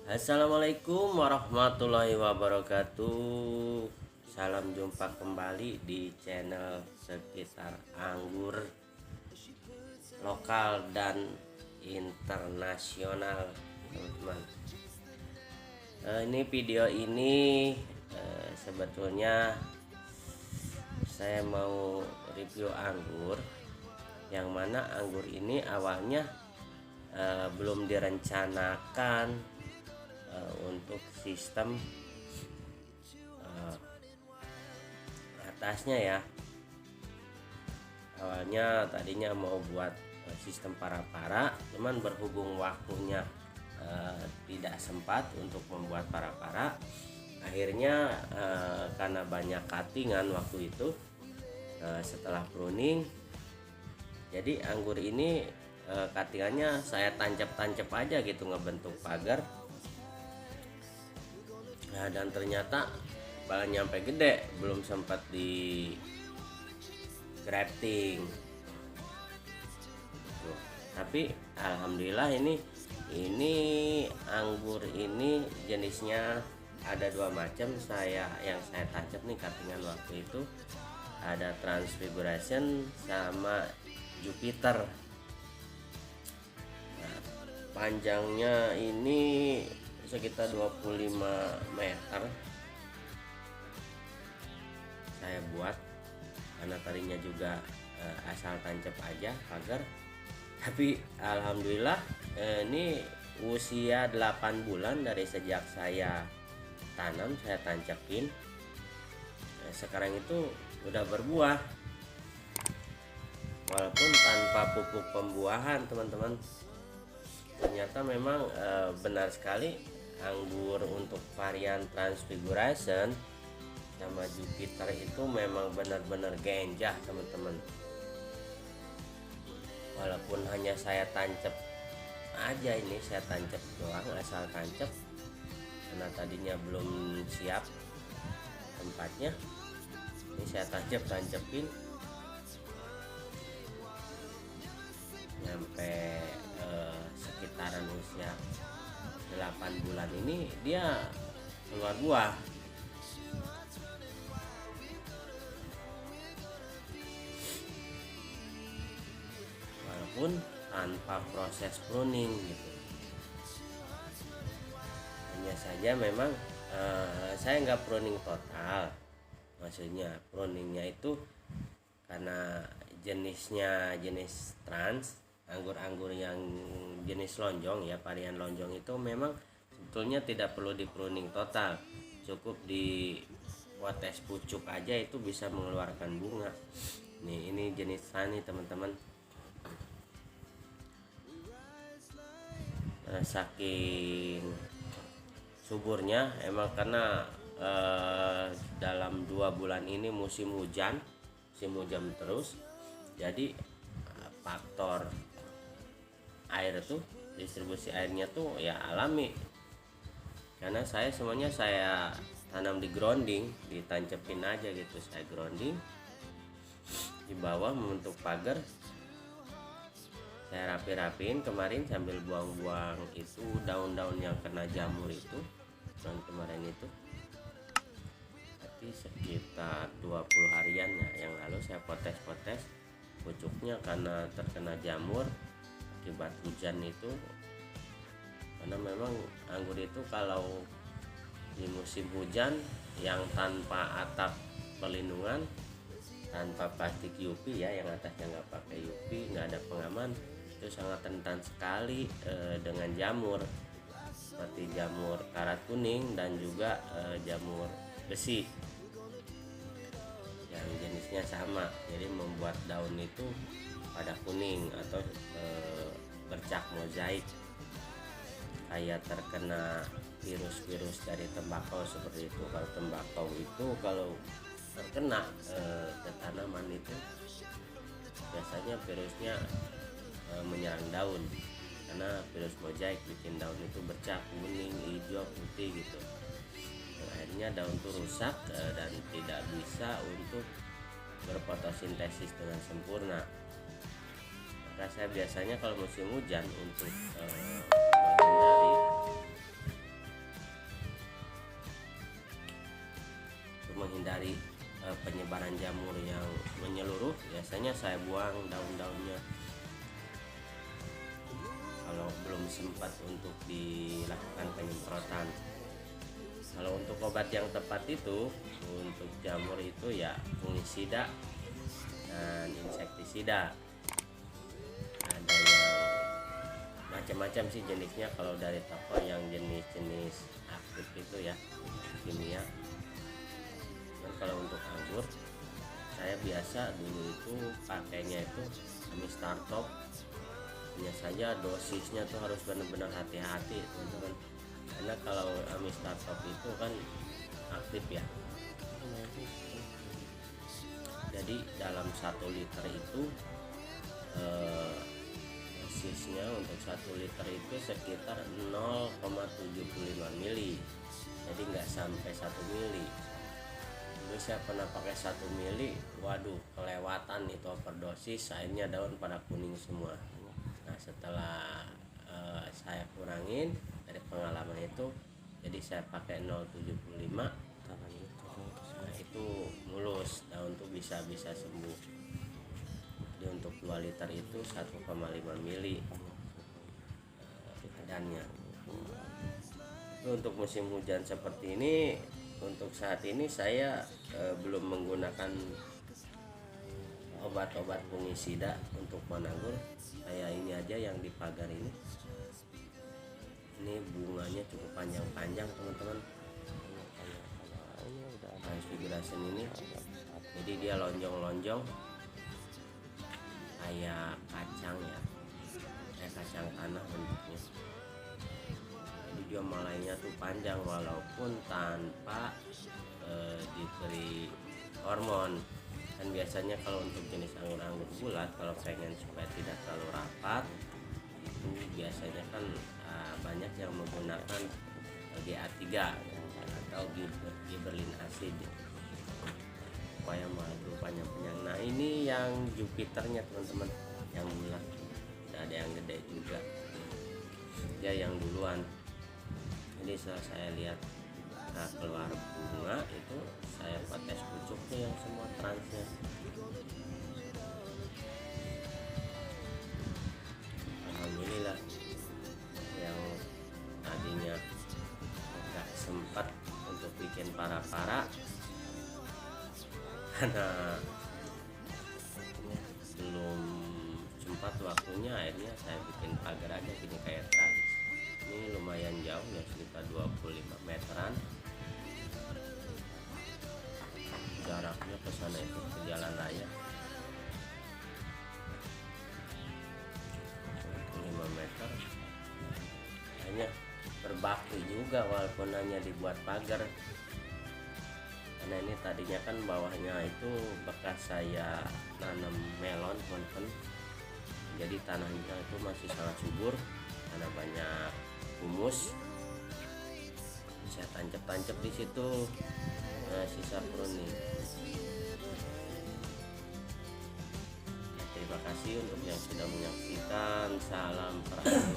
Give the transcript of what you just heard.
Assalamualaikum warahmatullahi wabarakatuh. Salam jumpa kembali di channel sekitar anggur lokal dan internasional, teman-teman. Ini video ini sebetulnya saya mau review anggur, yang mana anggur ini awalnya belum direncanakan untuk sistem atasnya ya. Awalnya tadinya mau buat sistem para-para, cuman berhubung waktunya tidak sempat untuk membuat para-para, akhirnya karena banyak cuttingan waktu itu, setelah pruning, jadi anggur ini cuttingannya saya tancap-tancap aja gitu, ngebentuk pagar. Nah, dan ternyata bahan nyampe gede, belum sempat di grafting. Tapi alhamdulillah ini anggur ini jenisnya ada dua macam. Yang saya tancap nih cuttingan waktu itu ada Transfiguration sama Jupiter. Nah, panjangnya ini sekitar 25 meter saya buat, karena tadinya juga asal tancap aja pagar. Tapi alhamdulillah ini usia 8 bulan dari sejak saya tanam, saya tancapin, sekarang itu udah berbuah walaupun tanpa pupuk pembuahan, teman-teman. Ternyata memang benar sekali, anggur untuk varian Transfiguration sama Jupiter itu memang benar-benar genjah, teman-teman. Walaupun hanya saya tancap aja, ini saya tancap doang, asal tancap, karena tadinya belum siap tempatnya. Ini saya tancapin nyampe sekitaran usia 8 bulan ini dia keluar buah. Walaupun tanpa proses pruning gitu. Hanya saja memang saya nggak pruning total. Maksudnya pruningnya itu karena jenisnya jenis trans, anggur-anggur yang jenis lonjong ya, varian lonjong itu memang sebetulnya tidak perlu di pruning total, cukup di potes pucuk aja itu bisa mengeluarkan bunga. Nih, ini jenis tani, teman-teman. Saking suburnya emang karena dalam 2 bulan ini musim hujan terus, jadi faktor air tuh, distribusi airnya tuh ya alami, karena semuanya saya tanam di grounding, ditancepin aja gitu. Saya grounding di bawah membentuk pagar, saya rapi-rapiin kemarin sambil buang-buang itu daun-daun yang kena jamur itu tahun kemarin itu. Tapi sekitar 20 harian ya yang lalu saya potes pucuknya karena terkena jamur akibat hujan itu. Karena memang anggur itu kalau di musim hujan yang tanpa atap pelindungan, tanpa plastik UV ya, yang atasnya nggak pakai UV, nggak ada pengaman, itu sangat rentan sekali dengan jamur, seperti jamur karat kuning dan juga jamur besi yang jenisnya sama, jadi membuat daun itu pada kuning atau bercak mozaik, kayak terkena virus-virus dari tembakau seperti itu. Kalau tembakau itu kalau terkena ke tanaman itu biasanya virusnya menyerang daun, karena virus mozaik bikin daun itu bercak kuning, hijau, putih gitu. Akhirnya daun itu rusak dan tidak bisa untuk berfotosintesis dengan sempurna. Maka saya biasanya kalau musim hujan untuk menghindari menghindari penyebaran jamur yang menyeluruh, biasanya saya buang daun-daunnya kalau belum sempat untuk dilakukan penyemprotan. Kalau untuk obat yang tepat itu untuk jamur itu ya fungisida dan insektisida. Ada yang macam-macam sih jenisnya, kalau dari toko yang jenis-jenis aktif itu ya kimia. Dan kalau untuk anggur saya biasa dulu itu pakainya itu Amistartop. Hanya saja dosisnya tuh harus benar-benar hati-hati teman-teman, karena kalau Amistartop itu kan aktif ya. Jadi dalam 1 liter itu dosisnya untuk 1 liter itu sekitar 0,75 mili, jadi nggak sampai 1 mili. Dulu saya pernah pakai 1 mili, waduh kelewatan itu overdosis, akhirnya daun pada kuning semua. Nah setelah saya kurangin dari pengalaman itu, jadi saya pakai 0,75. Nah itu mulus, daun tuh bisa sembuh. Jadi untuk 2 liter itu 1,5 mili padannya. Itu untuk musim hujan seperti ini. Untuk saat ini saya belum menggunakan obat-obat fungisida untuk menanggur. Saya ini aja yang di pagar ini. Ini bunganya cukup panjang-panjang teman-teman. Transfiguration ini, jadi dia lonjong-lonjong kayak kacang ya, kayak kacang tanah bentuknya. Jadi juga malainya tuh panjang walaupun tanpa diberi hormon. Dan biasanya kalau untuk jenis anggur-anggur bulat, kalau pengen supaya tidak terlalu rapat itu biasanya kan banyak yang menggunakan GA3 atau gibberellin acid supaya madu panjang-panjang. Nah ini yang Jupiternya teman-teman, yang bulat. Ada yang gede juga, dia yang duluan. Jadi setelah saya lihat keluar bunga itu, saya tes pucuknya yang semua transnya. Alhamdulillah, yang tadinya nggak sempat untuk bikin para-para karena belum sempat waktunya, akhirnya saya bikin pagar aja gini kayak tadi. Ini lumayan jauh ya, sekitar 25 meteran jaraknya ke sana itu, ke jalan raya 25 meter. Hanya berbakti juga walaupun hanya dibuat pagar, karena ini tadinya kan bawahnya itu bekas saya nanam melon teman-teman. Jadi tanahnya itu masih sangat subur karena banyak humus. Saya tancap-tancap di situ sisa pruning. Terima kasih untuk yang sudah menyaksikan. Salam perang.